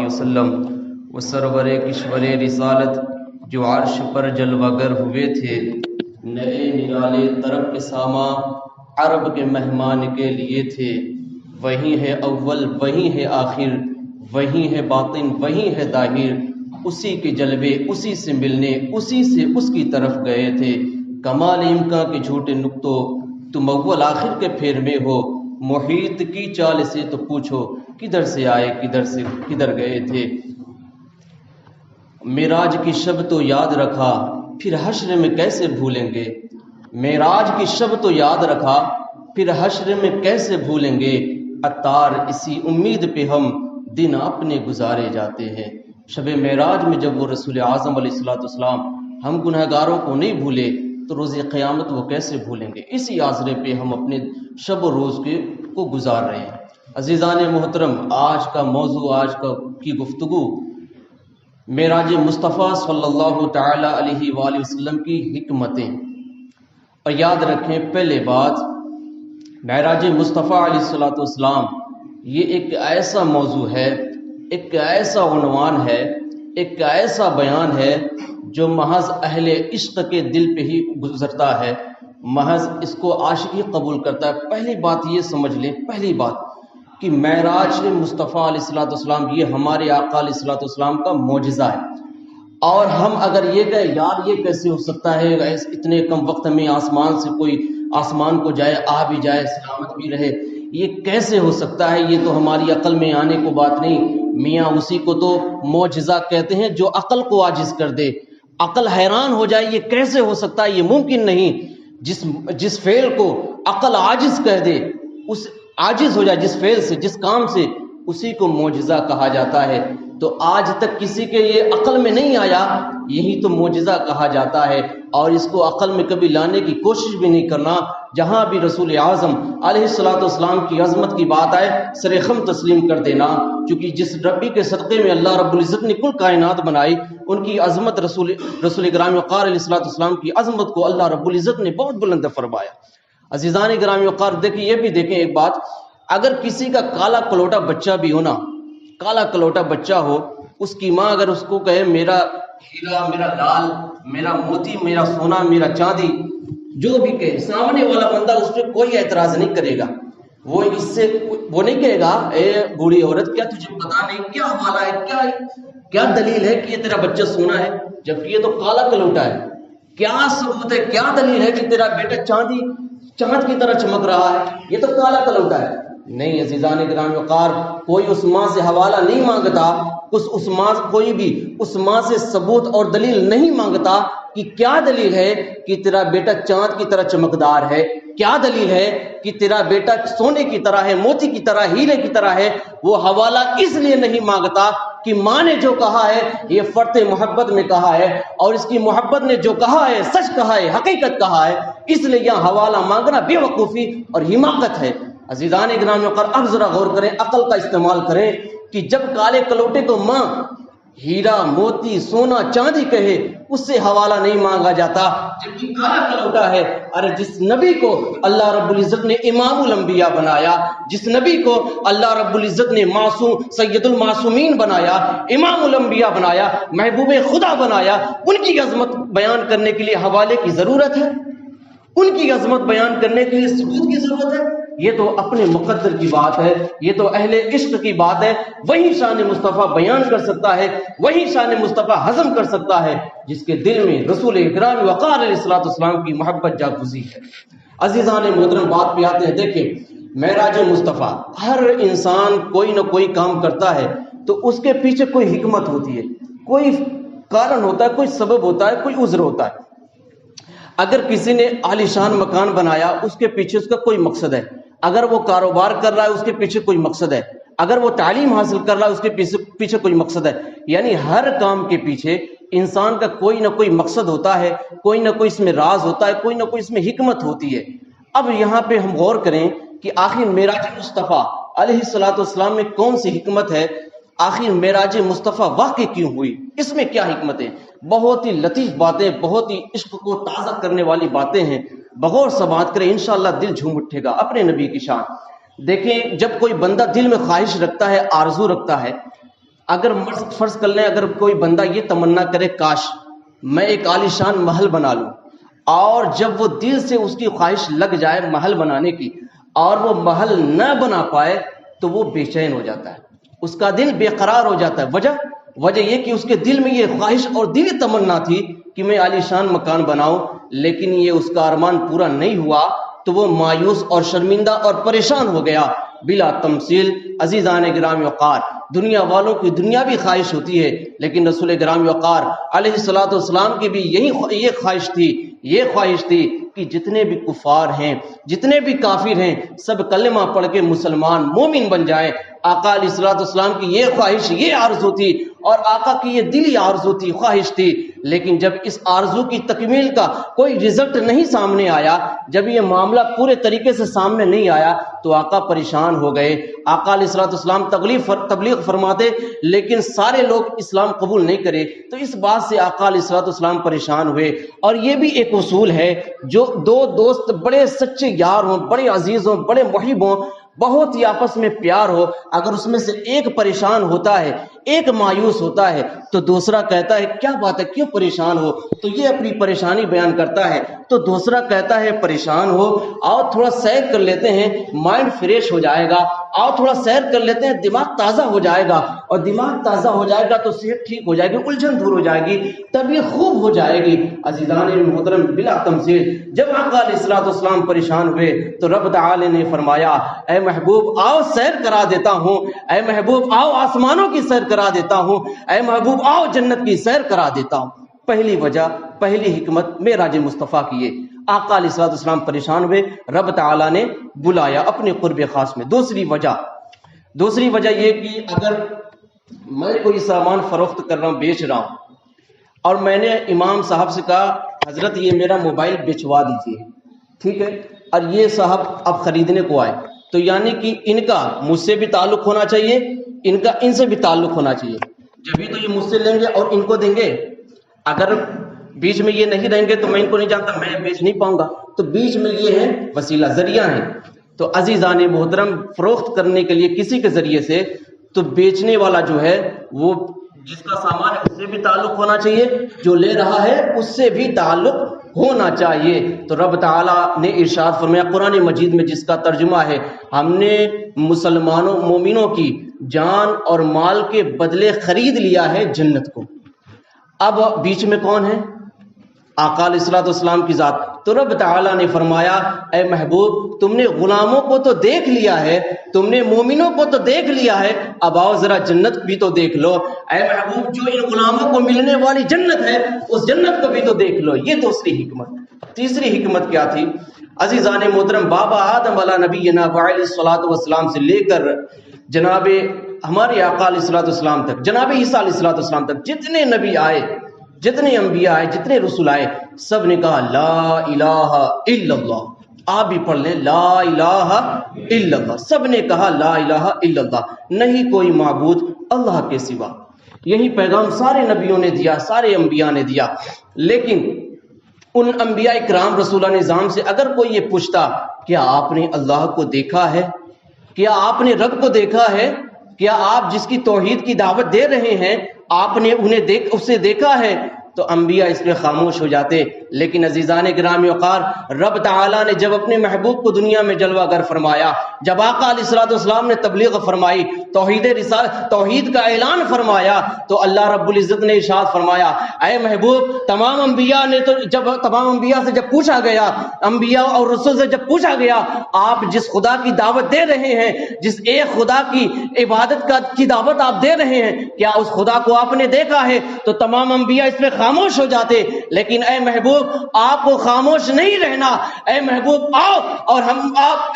وسلم وہ سرور کشور رسالت جو عرش پر جلوگر ہوئے تھے، نئے نرالے طرب کے ساما عرب کے مہمان کے لیے تھے۔ وہی ہے اول، وہی ہے آخر، وہی ہے باطن، وہی ہے ظاہر، اسی کے جلوے اسی سے ملنے اسی سے اس کی طرف گئے تھے۔ کمال امکان کے جھوٹے نقطوں تم اول آخر کے پھیر میں ہو، محیط کی چال سے تو پوچھو کدھر سے آئے کدھر گئے تھے۔ معراج کی شب تو یاد رکھا پھر حشر میں کیسے بھولیں گے، معراج کی شب تو یاد رکھا پھر حشر میں کیسے بھولیں گے، عطار اسی امید پہ ہم دن اپنے گزارے جاتے ہیں۔ شب معراج میں جب وہ رسول اعظم علیہ السلام ہم گنہگاروں کو نہیں بھولے تو روز قیامت وہ کیسے بھولیں گے۔ اسی آسرے پہ ہم اپنے شب و روز کو گزار رہے ہیں۔ عزیزان محترم، آج کا موضوع، کی گفتگو معراج مصطفیٰ صلی اللہ تعالی علیہ وآلہ وسلم کی حکمتیں۔ اور یاد رکھیں پہلے بات، معراج مصطفیٰ علیہ السلام یہ ایک ایسا موضوع ہے، ایک ایسا عنوان ہے، ایک ایسا بیان ہے جو محض اہل عشق کے دل پہ ہی گزرتا ہے، محض اس کو عاشق ہی قبول کرتا ہے۔ پہلی بات یہ سمجھ لیں، پہلی بات کہ معراج مصطفیٰ علیہ السلام یہ ہمارے آقا علیہ السلام کا معجزہ ہے۔ اور ہم اگر یہ کہیں یار یہ کیسے ہو سکتا ہے، اتنے کم وقت میں آسمان سے کوئی آسمان کو جائے، آ بھی جائے، سلامت بھی رہے، یہ کیسے ہو سکتا ہے، یہ تو ہماری عقل میں آنے کو بات نہیں۔ میاں اسی کو تو معجزہ کہتے ہیں جو عقل کو عاجز کر دے، عقل حیران ہو جائے یہ کیسے ہو سکتا ہے، یہ ممکن نہیں۔ جس فعل کو عقل عاجز کہہ دے، اس عاجز ہو جائے جس فعل سے، جس کام سے، اسی کو معجزہ کہا جاتا ہے۔ تو آج تک کسی کے یہ عقل میں نہیں آیا، یہی تو معجزہ کہا جاتا ہے۔ اور اس کو عقل میں کبھی لانے کی کوشش بھی نہیں کرنا۔ جہاں بھی رسول اعظم علیہ السلام کی عظمت کی بات آئے سر خم تسلیم کر دینا، کیونکہ جس ربی کے صدقے میں اللہ رب العزت نے کل کائنات بنائی، ان کی عظمت رسول گرامی وقار علیہ السلام کی عظمت کو اللہ رب العزت نے بہت بلند فرمایا۔ عزیزان گرامی وقار، دیکھیں یہ بھی دیکھیں ایک بات، اگر کسی کا کالا کلوٹا بچہ بھی ہو نا، کالا کلوٹا بچہ ہو، اس کی ماں اگر اس کو کہے میرا ہیرا، میرا لال، میرا موتی، میرا سونا، میرا چاندی، جو بھی کہے، سامنے والا بندہ اس پہ کوئی اعتراض نہیں کرے گا۔ وہ نہیں کہے گا اے بوڑھی عورت کیا تجھے پتا نہیں، کیا حوالہ ہے، کیا دلیل ہے کہ یہ تیرا بچہ سونا ہے، جبکہ یہ تو کالا کلوٹا ہے، کیا ثبوت ہے، کیا دلیل ہے کہ تیرا بیٹا چاند کی طرح چمک رہا ہے، یہ تو کالا کلوٹا ہے۔ نہیں عزیزان گرامی وقار، کوئی اس ماں سے حوالہ نہیں مانگتا، کوئی بھی اس ماں سے ثبوت اور دلیل نہیں مانگتا کہ کیا دلیل ہے کہ تیرا بیٹا چاند کی طرح چمکدار ہے، کیا دلیل ہے کہ تیرا بیٹا سونے کی طرح ہے، موتی کی طرح، ہیرے کی طرح ہے۔ وہ حوالہ اس لیے نہیں مانگتا کہ ماں نے جو کہا ہے یہ فرط محبت میں کہا ہے، اور اس کی محبت نے جو کہا ہے سچ کہا ہے، حقیقت کہا ہے، اس لیے یہاں حوالہ مانگنا بے وقوفی اور حماقت ہے۔ عزیزان گرامی وقار، اب ذرا غور کریں، عقل کا استعمال کریں کہ جب کالے کلوٹے کو ماں ہیرا، موتی، سونا، چاندی کہے، اس سے حوالہ نہیں مانگا جاتا، جبکہ کالا کلوٹا ہے۔ ارے جس نبی کو اللہ رب العزت نے امام الانبیاء بنایا، جس نبی کو اللہ رب العزت نے معصوم سید المعصومین بنایا، امام الانبیاء بنایا، محبوب خدا بنایا، ان کی عظمت بیان کرنے کے لیے حوالے کی ضرورت ہے، ان کی عظمت بیان کرنے کے لیے ثبوت کی ضرورت ہے؟ یہ تو اپنے مقدر کی بات ہے، یہ تو اہل عشق کی بات ہے۔ وہی شان مصطفیٰ بیان کر سکتا ہے، وہی شان مصطفیٰ ہضم کر سکتا ہے جس کے دل میں رسول اکرام وقار علیہ السلام کی محبت جاگزی ہے۔ عزیزان محترم، بات پہ آتے ہیں۔ دیکھیں معراج مصطفیٰ، ہر انسان کوئی نہ کوئی کام کرتا ہے تو اس کے پیچھے کوئی حکمت ہوتی ہے، کوئی کارن ہوتا ہے، کوئی سبب ہوتا ہے، کوئی عذر ہوتا ہے۔ اگر کسی نے عالیشان مکان بنایا، اس کے پیچھے اس کا کوئی مقصد ہے۔ اگر وہ کاروبار کر رہا ہے، اس کے پیچھے کوئی مقصد ہے۔ اگر وہ تعلیم حاصل کر رہا ہے، اس کے پیچھے کوئی مقصد ہے۔ یعنی ہر کام کے پیچھے انسان کا کوئی نہ کوئی مقصد ہوتا ہے، کوئی نہ کوئی اس میں راز ہوتا ہے، کوئی نہ کوئی اس میں حکمت ہوتی ہے۔ اب یہاں پہ ہم غور کریں کہ آخر معراج مصطفیٰ علیہ السلام میں کون سی حکمت ہے، آخر معراج مصطفیٰ واقع کیوں ہوئی، اس میں کیا حکمت ہے؟ بہت ہی لطیف باتیں، بہت ہی عشق کو تازہ کرنے والی باتیں ہیں۔ بغور سماعت کریں انشاءاللہ دل جھوم اٹھے گا اپنے نبی کی شان۔ دیکھیں جب کوئی بندہ دل میں خواہش رکھتا ہے، آرزو رکھتا ہے، اگر فرض کر لیں اگر کوئی بندہ یہ تمنا کرے کاش میں ایک عالیشان محل بنا لوں، اور جب وہ دل سے اس کی خواہش لگ جائے محل بنانے کی اور وہ محل نہ بنا پائے تو وہ بے چین ہو جاتا ہے، اس کا دل بے قرار ہو جاتا ہے۔ وجہ یہ کہ اس کے دل میں یہ خواہش اور دلی تمنا تھی کہ میں عالیشان مکان بناؤں، لیکن یہ اس کا ارمان پورا نہیں ہوا تو وہ مایوس اور شرمندہ اور پریشان ہو گیا۔ بلا تمثیل عزیزان گرامی وقار، دنیا والوں کی دنیاوی خواہش ہوتی ہے، لیکن رسول گرامی وقار علیہ الصلوۃ والسلام کی بھی یہ خواہش تھی کہ جتنے بھی کفار ہیں، جتنے بھی کافر ہیں، سب کلمہ پڑھ کے مسلمان مومن بن جائیں۔ آقا علیہ الصلوۃ والسلام کی یہ خواہش، یہ آرزو تھی، اور آقا کی یہ دلی آرزو تھی، خواہش تھی، لیکن جب اس آرزو کی تکمیل کا کوئی رزلٹ نہیں سامنے آیا، جب یہ معاملہ پورے طریقے سے سامنے نہیں آیا تو آقا پریشان ہو گئے۔ آقا علیہ الصلوۃ والسلام تبلیغ فرماتے لیکن سارے لوگ اسلام قبول نہیں کرے، تو اس بات سے آقا علیہ الصلوۃ والسلام پریشان ہوئے۔ اور یہ بھی ایک اصول ہے، جو دو دوست بڑے سچے یار ہوں، بڑے عزیز ہوں، بڑے محب ہوں، بہت ہی آپس میں پیار ہو، اگر اس میں سے ایک پریشان ہوتا ہے، ایک مایوس ہوتا ہے، تو دوسرا کہتا ہے کیا بات ہے کیوں پریشان ہو، تو یہ اپنی پریشانی بیان کرتا ہے، تو دوسرا کہتا ہے پریشان ہو آؤ تھوڑا سیر کر لیتے ہیں، مائنڈ فریش ہو جائے گا، آؤ تھوڑا سیر کر لیتے ہیں، دماغ تازہ ہو جائے گا، اور دماغ تازہ ہو جائے گا تو صحت ٹھیک ہو جائے گی، الجھن دور ہو جائے گی، طبیعت خوب ہو جائے گی۔ عزیزان محترم، بلا تمثیل جب آقا علیہ الصلوۃ والسلام پریشان ہوئے تو رب تعالی نے فرمایا اے محبوب آؤ سیر کرا دیتا ہوں، اے محبوب آؤ آسمانوں کی سیر کرا دیتا ہوں، اے محبوب آؤ جنت کی سیر کرا دیتا ہوں۔ پہلی وجہ، پہلی حکمت معراج مصطفیٰ کی ہے، آقا علیہ الصلوۃ والسلام پریشان ہوئے، رب تعالی نے بلایا اپنے قرب خاص میں۔ دوسری وجہ یہ کہ اگر میں کوئی سامان فروخت کر رہا ہوں، بیچ رہا ہوں، اور میں نے امام صاحب سے کہا حضرت یہ میرا موبائل بیچوا دیجیے، ٹھیک ہے، اور یہ صاحب اب خریدنے کو آئے، تو یعنی کہ ان کا مجھ سے بھی تعلق ہونا چاہیے، ان سے بھی تعلق ہونا چاہیے، جبھی تو یہ مجھ سے لیں گے اور ان کو دیں گے۔ اگر بیچ میں یہ نہیں رہیں گے تو میں ان کو نہیں جانتا، میں بیچ نہیں پاؤں گا، تو بیچ میں یہ ہے وسیلہ، ذریعہ ہے۔ تو عزیزان محترم، فروخت کرنے کے لیے کسی کے ذریعے سے، تو بیچنے والا جو ہے وہ جس کا سامان ہے اس سے بھی تعلق ہونا چاہیے، جو لے رہا ہے اس سے بھی تعلق ہونا چاہیے۔ تو رب تعالیٰ نے ارشاد فرمایا قرآن مجید میں، جس کا ترجمہ ہے ہم نے مسلمانوں مومنوں کی جان اور مال کے بدلے خرید لیا ہے جنت کو۔ اب بیچ میں کون ہے؟ آقا علیہ الصلوۃ والسلام کی ذات۔ تو رب تعالیٰ نے فرمایا اے محبوب تم نے غلاموں کو تو دیکھ لیا ہے، تم نے مومنوں کو تو دیکھ لیا ہے، اب آؤ ذرا جنت بھی تو دیکھ لو۔ اے محبوب جو ان غلاموں کو ملنے والی جنت ہے اس جنت کو بھی تو دیکھ لو۔ یہ دوسری حکمت۔ تیسری حکمت کیا تھی؟ عزیزان محترم، بابا آدم علیہ نبینا علیہ الصلوۃ والسلام سے لے کر جناب ہمارے آقا علیہ الصلوۃ والسلام تک، جناب عیسیٰ علیہ الصلوۃ والسلام تک جتنے نبی آئے، جتنے انبیاء آئے، جتنے رسول آئے، سب نے کہا لا الہ الا اللہ۔ آپ بھی پڑھ لیں لا الہ الا اللہ، سب نے کہا لا الہ الا اللہ، نہیں کوئی معبود اللہ کے سوا۔ یہی پیغام سارے نبیوں نے دیا، سارے انبیاء نے دیا۔ لیکن ان انبیاء اکرام رسولہ نظام سے اگر کوئی یہ پوچھتا کیا آپ نے اللہ کو دیکھا ہے، کیا آپ نے رب کو دیکھا ہے، کیا آپ جس کی توحید کی دعوت دے رہے ہیں آپ نے اسے دیکھا ہے، تو انبیاء اس پہ خاموش ہو جاتے۔ لیکن عزیزان گرامی وقار، رب تعالیٰ نے جب اپنے محبوب کو دنیا میں جلوہ گر فرمایا، جب آقا علیہ الصلوۃ والسلام نے تبلیغ فرمائی، توحید کا اعلان فرمایا، تو اللہ رب العزت نے ارشاد فرمایا اے محبوب تمام انبیاء سے جب پوچھا گیا، انبیاء اور رسول سے جب پوچھا گیا آپ جس خدا کی دعوت دے رہے ہیں، جس ایک خدا کی عبادت کی دعوت آپ دے رہے ہیں، کیا اس خدا کو آپ نے دیکھا ہے؟ تو تمام انبیاء اس پہ خاموش ہو جاتے۔ لیکن اے محبوب آپ کو خاموش نہیں رہنا، اے محبوب آؤ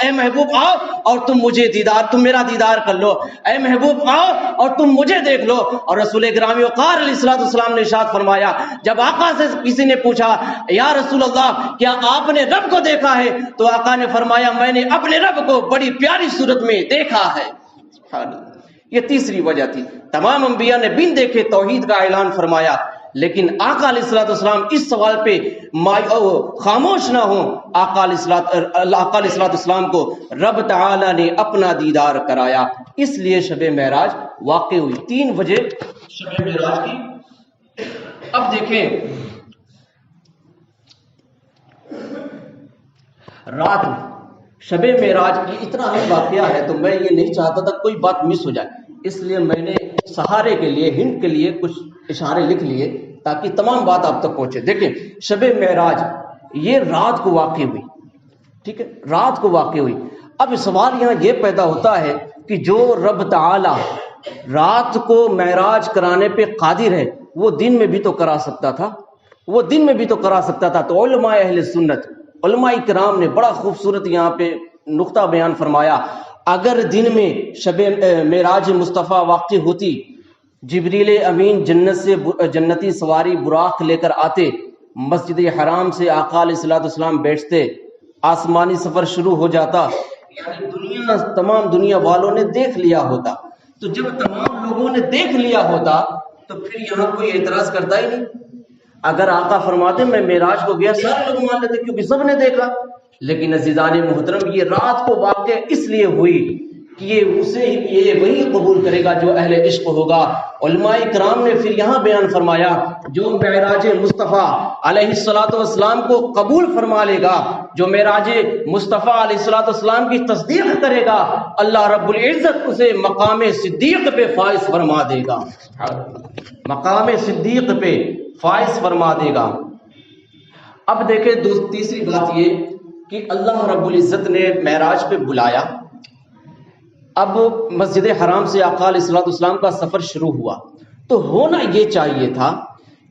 اے محبوب آؤ اور تم میرا دیدار کر لو، اے محبوب آؤ اور تم مجھے دیکھ لو۔ اور رسول گرامی وقار علیہ الصلوۃ والسلام نے ارشاد فرمایا، جب آقا سے کسی نے پوچھا یا رسول اللہ کیا آپ نے رب کو دیکھا ہے، تو آقا نے فرمایا میں نے اپنے رب کو بڑی پیاری صورت میں دیکھا ہے۔ یہ تیسری وجہ تھی، تمام انبیاء نے بن دیکھے توحید کا اعلان فرمایا۔ لیکن آقا علیہ الصلوۃ والسلام اس سوال پہ خاموش نہ ہوں. آقا علیہ الصلوۃ والسلام کو رب تعالی نے اپنا دیدار کرایا. اس لیے شب معراج واقع ہوئی. 3 وجہ شب معراج کی. اب دیکھیں رات شب معراج کی اتنا اہم واقعہ ہے تو میں یہ نہیں چاہتا تھا کوئی بات مس ہو جائے، اس لیے میں نے سہارے کے لیے ہنٹ کے لیے کچھ اشارے لکھ لیے تاکہ تمام بات آپ تک پہنچے. دیکھیں شب معراج یہ رات کو واقع ہوئی، ٹھیک ہے، رات کو واقع ہوئی. اب سوال یہاں یہ پیدا ہوتا ہے کہ جو رب تعالی رات کو معراج کرانے پہ قادر ہے وہ دن میں بھی تو کرا سکتا تھا، وہ دن میں بھی تو کرا سکتا تھا. تو علماء اہل سنت، علماء کرام نے بڑا خوبصورت یہاں پہ نقطہ بیان فرمایا. اگر دن میں شب معراج مصطفیٰ واقع ہوتی، جبریل امین جنت سے جنتی سواری براق لے کر آتے، مسجد حرام سے آقا علیہ الصلوۃ والسلام بیٹھتے، آسمانی سفر شروع ہو جاتا، یعنی تمام دنیا والوں نے دیکھ لیا ہوتا. تو جب تمام لوگوں نے دیکھ لیا ہوتا تو پھر یہاں کوئی اعتراض کرتا ہی نہیں. اگر آقا فرماتے میں معراج کو گیا سارے لوگ مان لیتے کیونکہ سب نے دیکھا. لیکن عزیزان محترم یہ رات کو واقع اس لیے ہوئی کہ یہ وہی قبول کرے گا جو اہل عشق ہوگا. علماء کرام نے پھر یہاں بیان فرمایا جو معراج مصطفیٰ علیہ الصلوۃ والسلام کو قبول فرما لے گا، جو معراج مصطفیٰ علیہ الصلوۃ والسلام کی تصدیق کرے گا، اللہ رب العزت اسے مقام صدیق پہ فائز فرما دے گا، مقام صدیق پہ فائز فرما دے گا. اب دیکھیں تیسری بات یہ کہ اللہ رب العزت نے معراج پہ بلایا. اب مسجد حرام سے آقا علیہ الصلوۃ والسلام کا سفر شروع ہوا تو ہونا یہ چاہیے تھا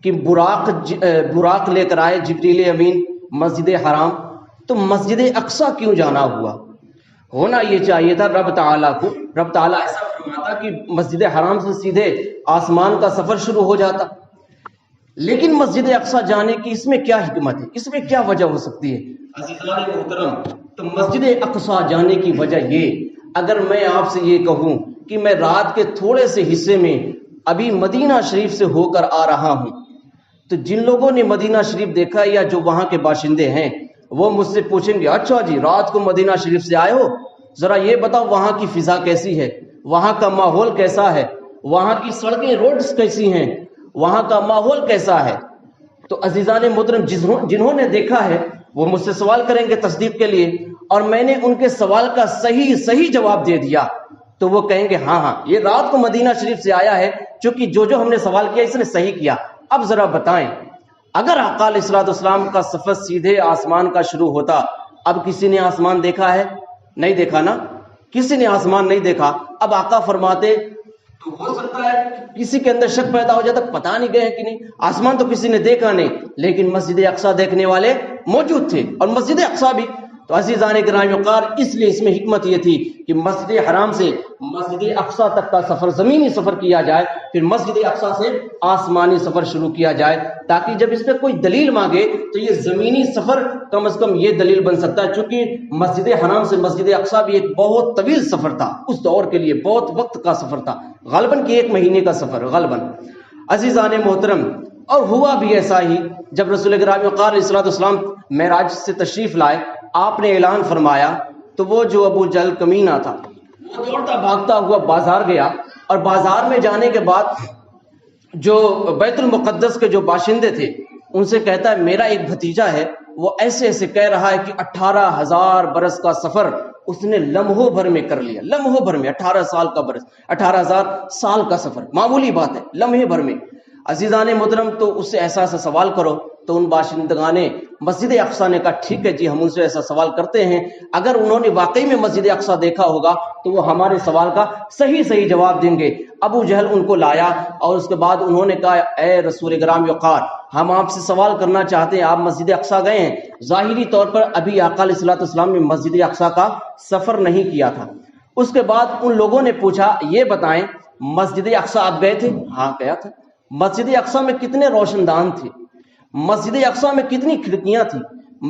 کہ براق لے کر آئے جبریل امین مسجد حرام. تو مسجد اقصی کیوں جانا ہوا؟ ہونا یہ چاہیے تھا رب تعالیٰ ایسا فرماتا کہ مسجد حرام سے سیدھے آسمان کا سفر شروع ہو جاتا. لیکن مسجد اقصی جانے کی اس میں کیا حکمت ہے، اس میں کیا وجہ ہو سکتی ہے عزیزان محترم؟ تو مسجد اقصی جانے کی وجہ یہ، اگر میں آپ سے یہ کہوں کہ میں رات کے تھوڑے سے حصے میں ابھی مدینہ شریف سے ہو کر آ رہا ہوں، تو جن لوگوں نے مدینہ شریف دیکھا یا جو وہاں کے باشندے ہیں وہ مجھ سے پوچھیں گے اچھا جی رات کو مدینہ شریف سے آئے ہو، ذرا یہ بتاؤ وہاں کی فضا کیسی ہے، وہاں کا ماحول کیسا ہے، وہاں کی سڑکیں روڈز کیسی ہیں، وہاں کا ماحول کیسا ہے؟ تو عزیزان محترم جنہوں نے دیکھا ہے وہ مجھ سے سوال کریں گے تصدیق کے لیے، اور میں نے ان کے سوال کا صحیح جواب دے دیا تو وہ کہیں گے ہاں یہ رات کو مدینہ شریف سے آیا ہے، چونکہ جو ہم نے سوال کیا اس نے صحیح کیا. اب ذرا بتائیں اگر آقا علیہ الصلوۃ والسلام کا سفر سیدھے آسمان کا شروع ہوتا، اب کسی نے آسمان دیکھا ہے؟ نہیں دیکھا نا، کسی نے آسمان نہیں دیکھا. اب آقا فرماتے تو ہو سکتا ہے کسی کے اندر شک پیدا ہو جاتا پتہ نہیں گئے کہ نہیں، آسمان تو کسی نے دیکھا نہیں، لیکن مسجد اقصی دیکھنے والے موجود تھے اور مسجد اقصی بھی. تو عزیزان گرامی وقار اس لیے اس میں حکمت یہ تھی کہ مسجد حرام سے مسجد اقصی تک کا سفر زمینی سفر کیا جائے، پھر مسجد اقصی سے آسمانی سفر شروع کیا جائے، تاکہ جب اس پہ کوئی دلیل مانگے تو یہ زمینی سفر کم از کم یہ دلیل بن سکتا ہے. چونکہ مسجد حرام سے مسجد اقصی بھی ایک بہت طویل سفر تھا، اس دور کے لیے بہت وقت کا سفر تھا، غالباً کہ 1 مہینے کا سفر غالباً. عزیزان محترم اور ہوا بھی ایسا ہی، جب رسول گرامی وقار علیہ الصلوۃ والسلام معراج سے تشریف لائے، آپ نے اعلان فرمایا تو وہ جو ابو جہل کمینہ تھا وہ دوڑتا بھاگتا ہوا بازار گیا، اور بازار میں جانے کے بعد جو بیت المقدس کے جو باشندے تھے ان سے کہتا ہے میرا ایک بھتیجا ہے وہ ایسے کہہ رہا ہے کہ 18,000 برس کا سفر اس نے لمحوں بھر میں کر لیا، لمحوں بھر میں 18 سال کا برس، 18,000 سال کا سفر معمولی بات ہے لمحے بھر میں. عزیزان محترم تو اس سے ایسا سوال کرو، تو ان باشندگان نے مسجد اقصی نے کہا ٹھیک ہے جی ہم ان سے ایسا سوال کرتے ہیں، اگر انہوں نے واقعی میں مسجد اقصی دیکھا ہوگا تو وہ ہمارے سوال کا صحیح جواب دیں گے. ابو جہل ان کو لایا اور اس کے بعد انہوں نے کہا اے رسول گرامی وقار ہم آپ سے سوال کرنا چاہتے ہیں، آپ مسجد اقصی گئے ہیں، ظاہری طور پر ابھی آقا علیہ الصلوۃ والسلام نے مسجد اقصی کا سفر نہیں کیا تھا. اس کے بعد ان لوگوں نے پوچھا یہ بتائیں مسجد اقصی آپ گئے تھے؟ ہاں گیا تھا. مسجد اقصی میں کتنے روشن دان تھے؟ مسجد اقصی میں کتنی کھڑکیاں تھیں؟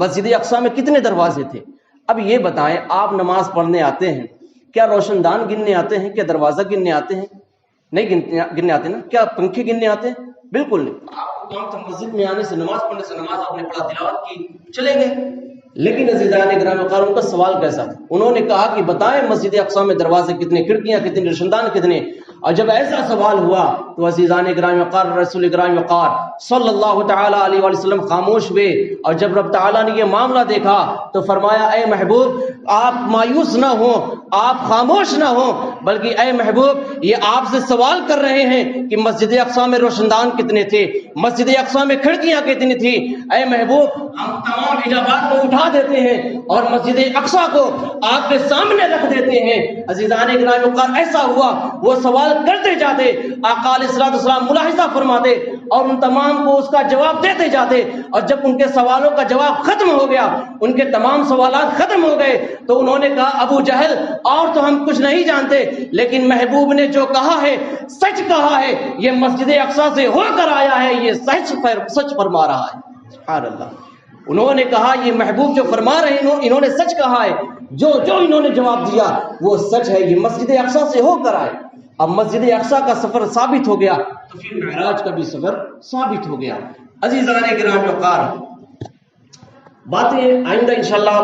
مسجد اقصی میں کتنے دروازے تھے؟ اب یہ بتائیں آپ نماز پڑھنے آتے ہیں کیا روشن دان گننے آتے ہیں؟ کیا دروازہ گننے آتے ہیں؟ نہیں گننے آتے نا. کیا پنکھے گننے آتے ہیں؟ بالکل نہیں. آپ کو کام تھا مسجد میں آنے سے، نماز پڑھنے سے، نماز آپ نے پڑھا، تلاوت کی، چلے گئے۔ لیکن عزیزان گرامی وقار ان کا سوال کیسا تھا؟ انہوں نے کہا کہ بتائیں مسجد اقصی میں دروازے کتنے، کھڑکیاں کتنی، روشندان کتنے؟ اور جب ایسا سوال ہوا تو عزیزان گرامی وقار رسول گرامی وقار صلی اللہ تعالی علیہ وآلہ وسلم خاموش ہوئے، اور جب رب تعالیٰ نے یہ معاملہ دیکھا تو فرمایا اے محبوب آپ مایوس نہ ہوں، آپ خاموش نہ ہوں، بلکہ اے محبوب یہ آپ سے سوال کر رہے ہیں کہ مسجد اقصی میں روشندان کتنے تھے، مسجد اقصی میں کھڑکیاں کتنی تھی۔ اے محبوب ہم تمام حجابات کو اٹھا دیتے ہیں اور مسجد اقصی کو آپ کے سامنے رکھ دیتے ہیں۔ عزیزان گرامی وقار ایسا ہوا، وہ سوال کرتے جاتے، آقا علیہ الصلوۃ والسلام ملاحظہ فرماتے اور ان تمام کو اس کا جواب دیتے جاتے، اور جب ان کے سوالوں کا جواب ختم ہو گیا، ان کے تمام سوالات ختم ہو گئے، تو انہوں نے کہا ابو جہل اور تو ہم کچھ نہیں جانتے، لیکن محبوب نے جو کہا ہے سچ کہا ہے، یہ مسجد اقصی سے ہو کر آیا ہے، یہ سچ فرما رہا ہے۔ سبحان اللہ۔ انہوں نے کہا یہ محبوب جو فرما رہے ہیں انہوں نے سچ کہا ہے، جو انہوں نے جواب دیا وہ سچ ہے، یہ مسجد اقصی سے ہو کر آئے۔ اب مسجد اقصی کا سفر ثابت ہو گیا تو پھر معراج کا بھی سفر ثابت ہو گیا۔ عزیزان گرامی وقار باتیں آئندہ انشاءاللہ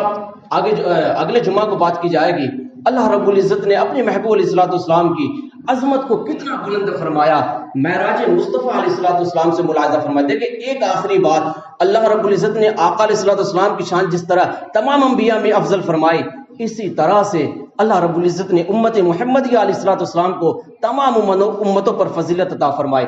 اگلے جمعہ کو بات کی جائے گی۔ اللہ رب العزت نے اپنے محبوب علیہ الصلوۃ والسلام کی عظمت کو کتنا بلند فرمایا، معراج مصطفیٰ علیہ الصلوۃ والسلام سے ملاحظہ فرمایا۔ دیکھیں ایک آخری بات، اللہ رب العزت نے آقا علیہ الصلوۃ والسلام کی شان جس طرح تمام انبیاء میں افضل فرمائی، اسی طرح سے اللہ رب العزت نے امت محمدیہ علیہ الصلوۃ والسلام کو تمام امتوں پر فضیلت عطا فرمائی۔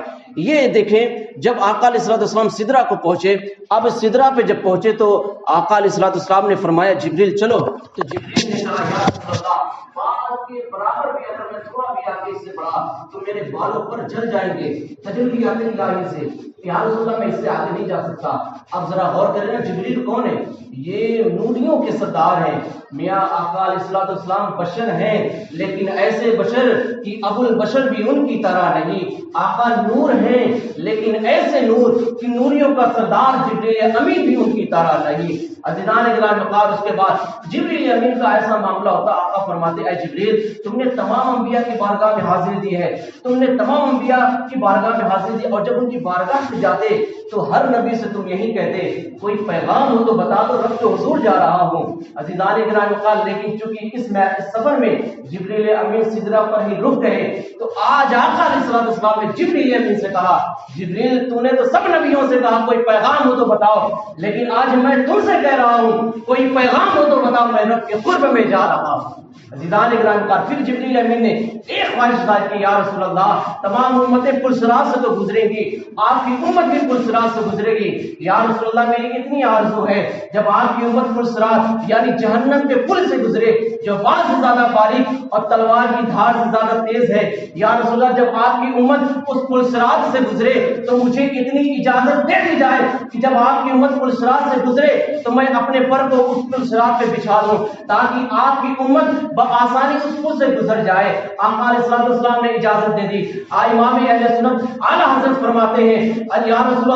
یہ دیکھیں جب آقا علیہ الصلوۃ والسلام سدرہ کو پہنچے، اب سدرہ پہ جب پہنچے تو آقا علیہ الصلوۃ والسلام نے فرمایا جبریل چلو، تو جبریل نے کہا یا رسول اللہ بال کے برابر بھی اگر میں تھوڑا بھی آگے اس سے بڑھا تو میرے بالوں پر جل جائیں گے تجلیات الہی سے، یا رسول اللہ میں اس سے آگے نہیں جا سکتا۔ اب ذرا غور کریں نا جبریل کون ہے؟ یہ نوریوں کے سردار ہیں۔ میاں آقا علیہ الصلوۃ والسلام بشر ہیں، لیکن ایسے بشر کہ ابو البشر بھی ان کی طرح نہیں۔ آقا نور ہیں لیکن ایسے نور کہ نوریوں کا سردار جبریل امین بھی ان کی طرح نہیں۔ عزیزان گرامی وقار اس کے بعد جبریل امین کا ایسا معاملہ ہوتا، آقا فرماتے اے جبریل تم نے تمام انبیاء کی بارگاہ میں حاضری دی ہے، تم نے تمام انبیاء کی بارگاہ میں حاضری دی، اور جب ان کی بارگاہ سے جاتے تو ہر نبی سے تم یہی کہتے کوئی پیغام ہو تو بتا دو، رب کے حضور جا رہا ہوں۔ عزیزان گرامی وقار لیکن چونکہ اس سفر میں جبریل امین سدرہ پر ہی رک گئے، تو آج آقا علیہ الصلوۃ والسلام نے جبریل امین سے کہا جبریل تو نے تو سب نبیوں سے کہا کوئی پیغام ہو تو بتاؤ، لیکن آج میں تم سے کہہ رہا ہوں کوئی پیغام ہو تو بتاؤ، میں رب کے قرب میں جا رہا ہوں۔ عزیزان گرامی وقار پھر جبریل امین نے ایک خواہش ظاہر کی، یا رسول اللہ تمام امتیں پلسرات سے تو گزریں گی، آپ کی امت بھی پلسرات سے گزرے گی، یا رسول اللہ میری اتنی آرزو ہے جب آپ کی امت پلسرات یعنی جہنم کے پل سے گزرے جو بال سے زیادہ باریک اور تلوار کی دھار سے زیادہ تیز ہے، یا رسول اللہ جب آپ کی امت اس پلسرات سے گزرے تو مجھے اتنی اجازت دے دی جائے کہ جب آپ کی امت پلسرات سے گزرے تو میں اپنے پر کو اس پلسرات پہ بچھا دوں تاکہ آپ کی امت بآسانی اس پل سے گزر جائے۔ آقا علیہ الصلوۃ والسلام نے اجازت دے دی۔ امام اہل سنت اعلیٰ حضرت فرماتے ہیں یا رسول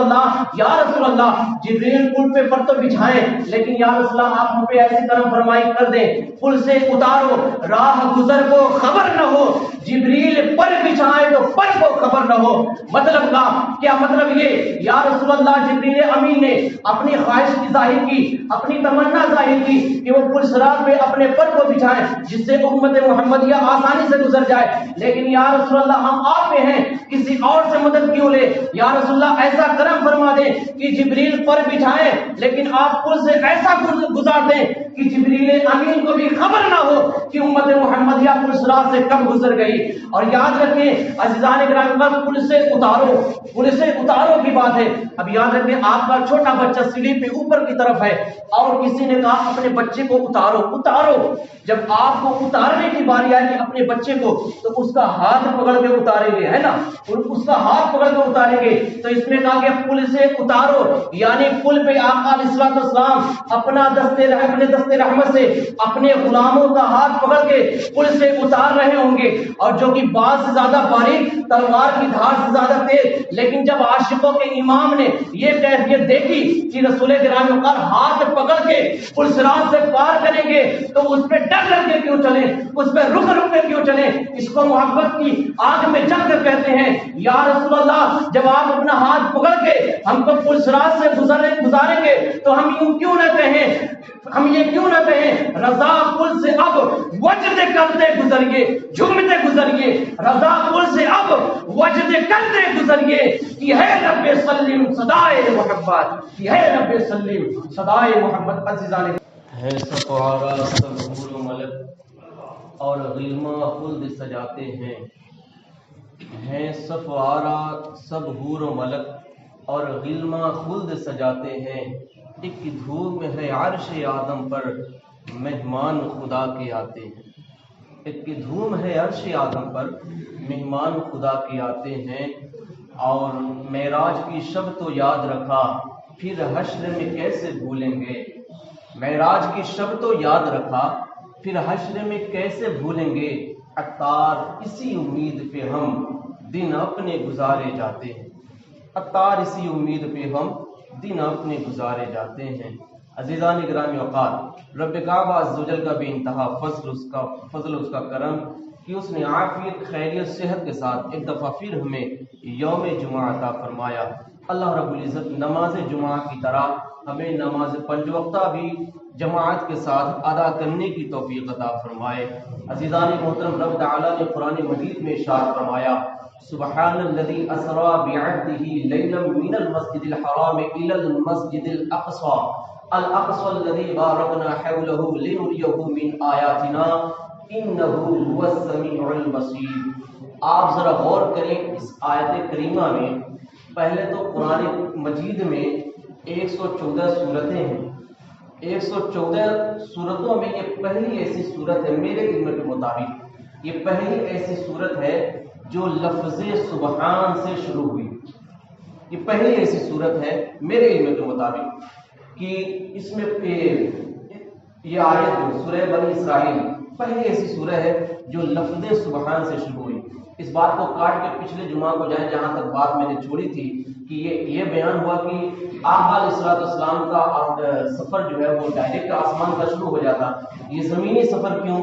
اللہ جبریل پل پہ پر تو بچھائیں، لیکن یا رسول اللہ آپ ہم پہ ایسی کرم فرمائی کر دیں پل سے اتارو راہ گزر کو خبر نہ ہو، جبریل پر بچھائے تو پر کو خبر نہ ہو۔ مطلب کیا مطلب یہ یا رسول اللہ جبریل امین نے اپنی خواہش کی ظاہر کی، اپنی تمنا ظاہر کی کہ وہ پل صراط پہ اپنے پر کو بچھائیں جس سے امت محمدیہ آسانی سے گزر جائے، لیکن یا رسول اللہ ہم آپ پہ ہیں کسی اور سے مدد کیوں لے؟ یا رسول اللہ ایسا کرم فرما دیں کہ جبریل پر بچھائیں لیکن آپ پل سے ایسا گزار دیں کہ جبریل امین کو بھی خبر نہ ہو کہ امت محمدیہ پل صراط سے کب گزر گئی۔ اور یاد رکھیں عزیزان گرامی پل سے اتارو کی بات ہے۔ اب یاد رکھیں آپ کا چھوٹا بچہ سیڑھی پہ اوپر کی طرف ہے اور کسی نے کہا اپنے بچے کو اتارو، جب آپ کو اتارنے کی باری آئے گی اپنے بچے کو تو اس کا ہاتھ پکڑ کے اتاریں گے، ہے نا، اس کا ہاتھ پکڑ کے اتاریں گے۔ تو اس میں کہا کہ پل سے اتارو یعنی پل پہ آقا علیہ الصلوۃ والسلام اپنے دست رحمت سے اپنے غلاموں کا ہاتھ پکڑ کے پل سے اتار رہے ہوں گے، اور جو کہ بال سے زیادہ باریک تلوار کی دھار سے زیادہ تیز لیکن جب عاشقوں کے امام نے یہ کیفیت دیکھی کہ رسول گرامی وقار ہاتھ پکڑ کے پل صراط سے پار کریں گے تو اس پہ ڈر ڈر کے کیوں چلیں، اس پہ رک رک کے کیوں چلیں؟ اس کو محبت کی آگ میں جل کر کہتے ہیں یا رسول اللہ جب آپ اپنا ہاتھ پکڑ کے ہم کو پل صراط سے گزاریں گے تو ہم یوں کیوں نہ کہیں، ہم یہ کیوں نہ کہیں رضا پل سے اب وجد کرتے گزریے، جھومتے گزریے، رضا پل سے اب وجد کرتے گزریے، یہ ہے رب سلیم صدائے محبت، یہ ہے رب سلیم صدائے محبت۔ عزیزان ہے سفارہ سب حور و ملک اور غلماں خلد سجاتے ہیں سفارہ سب حور و ملک اور غلماں خلد سجاتے ہیں، ایک دھوم ہے عرش آدم پر مہمان خدا کے آتے ہیں، ایک دھوم ہے عرش آدم پر مہمان خدا کے آتے ہیں، اور معراج کی شب تو یاد رکھا پھر حشر میں کیسے بھولیں گے، معراج کی شب تو یاد رکھا پھر حشر میں کیسے بھولیں گے، عطار اسی امید پہ ہم دن اپنے گزارے جاتے ہیں، عطار اسی امید پہ ہم دن اپنے گزارے جاتے ہیں۔ عزیزان گرامی وقار، رب کعبہ عز و جل کا بے انتہا فضل اس کا کرم کہ اس نے عافیت خیریت صحت کے ساتھ ایک دفعہ پھر ہمیں یوم جمعہ عطا فرمایا۔ اللہ رب العزت نماز جمعہ کی طرح ہمیں نماز پنج وقتہ بھی جماعت کے ساتھ ادا کرنے کی توفیق عطا فرمائے۔ عزیزان محترم، رب تعالیٰ نے قرآن مجید میں ارشاد فرمایا سبحان الذي اسرا بعبده ليلا من المسجد الحرام الى المسجد الاقصى الذي باركنا حوله لنريه من آياتنا انه هو السميع البصير۔ آپ ذرا غور کریں اس آیت کریمہ میں، پہلے تو قرآن مجید میں 114 صورتیں ہیں، 114 صورتوں میں یہ پہلی ایسی صورت ہے میرے علم کے مطابق، یہ پہلی ایسی صورت ہے جو لفظ سبحان سے شروع ہوئی، یہ پہلی ایسی صورت ہے میرے علم کے مطابق کہ اس میں یہ آیت جو سورہ بنی اسرائیل پہلی ایسی سورہ ہے جو لفظ سبحان سے شروع ہوئی۔ اس بات کو کاٹ کے پچھلے جمعہ کو جائیں جہاں تک بات میں نے چھوڑی تھی کہ یہ بیان ہوا کہ آقا علیہ السلام کا سفر جو ہے وہ ڈائریکٹ آسمان کا شروع ہو جاتا، یہ زمینی سفر کیوں؟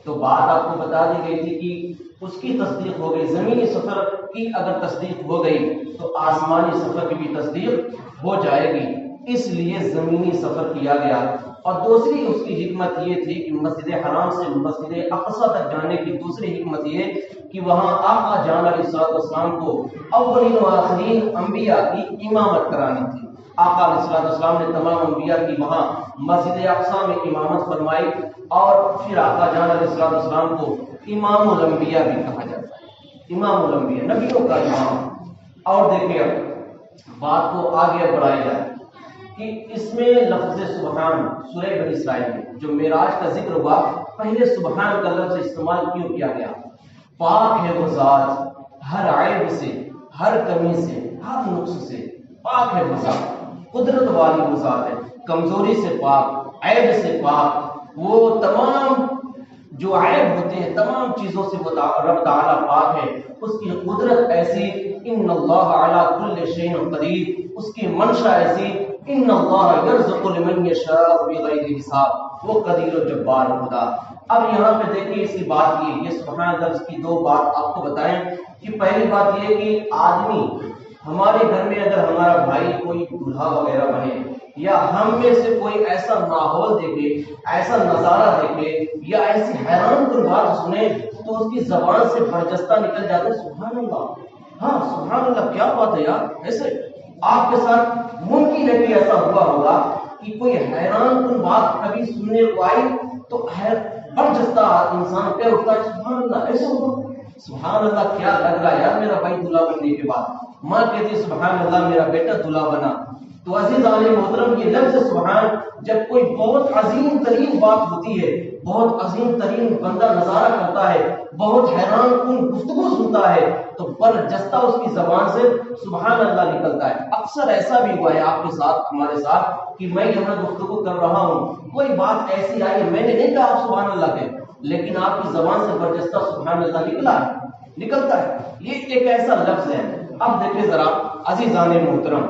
تو بات آپ کو بتا دی گئی تھی کہ اس کی تصدیق ہو گئی، زمینی سفر کی اگر تصدیق ہو گئی تو آسمانی سفر کی بھی تصدیق ہو جائے گی، اس لیے زمینی سفر کیا گیا۔ اور دوسری اس کی حکمت یہ تھی کہ مسجد حرام سے مسجد اقصی تک جانے کی دوسری حکمت یہ کہ وہاں آقا جان علیہ السلام کو اولین و آخرین انبیاء کی امامت کرانی تھی۔ آقا علیہ السلام نے تمام انبیاء کی وہاں مسجد اقصی میں امامت فرمائی، اور پھر آقا جان علیہ السلام کو امام الانبیاء بھی کہا جاتا ہے، امام الانبیاء نبیوں کا امام۔ اور دیکھیں اب بات کو آگے بڑھائی جائے کہ اس میں لفظ سبحان سورہ بنی اسرائیل میں جو معراج کا ذکر ہوا، پہلے سبحان کا لفظ استعمال کیوں کیا گیا؟ پاک ہے وہ ذات ہر عیب سے، ہر کمی سے، ہر نقص سے، پاک ہے وہ ذات، قدرت والی وہ ذات ہے، کمزوری سے پاک، عیب سے پاک، وہ تمام جو عیب ہوتے ہیں تمام چیزوں سے وہ رب تعالیٰ پاک ہے، اس کی قدرت ایسی ان اللہ علی کل شیء قدیر، اس کی منشا ایسی ان اللہ یرزق لمن یشاء بغیر حساب، وہ قدیر و جبار خدا۔ اب یہاں پہ دیکھیں اس کی بات یہ سبحان لفظ کی دو بات آپ کو بتائیں کہ پہلی بات یہ کہ آدمی ہمارے گھر میں اگر ہمارا بھائی کوئی دولہا وغیرہ بنے یا ہم میں سے کوئی ایسا ماحول دیکھے، ایسا نظارہ دیکھے یا ایسی حیران کن بات سنے تو اس کی زبان سے برجستہ نکل جاتا ہے سبحان اللہ، ہاں سبحان اللہ، کیا بات ہے یار۔ ایسے آپ کے ساتھ ممکن ہے کہ ایسا ہوا ہوگا کہ کوئی حیران کن بات کبھی سننے کو آئی تو برجستہ انسان پہ اٹھتا ہے سبحان اللہ، ایسا ہوا، سبحان اللہ کیا لگ رہا ہے یار میرا بھائی دلہا بننے کے بعد، ماں کہتی سبحان اللہ میرا بیٹا دلہا بنا۔ تو عزیزان محترم یہ لفظ سبحان جب کوئی بہت عظیم ترین بات ہوتی ہے، بہت عظیم ترین بندہ نظارہ کرتا ہے، بہت حیران کن گفتگو سنتا ہے تو برجستہ اس کی زبان سے سبحان اللہ نکلتا ہے۔ اکثر ایسا بھی ہوا ہے آپ کے ساتھ، ہمارے ساتھ، کہ میں یہاں گفتگو کر رہا ہوں، کوئی بات ایسی آئی ہے، میں نے نہیں کہا آپ سبحان اللہ کہیں، لیکن آپ کی زبان سے برجستہ سبحان اللہ نکلتا ہے۔ یہ ایک ایسا لفظ ہے اب دیکھیں ذرا عزیزان محترم،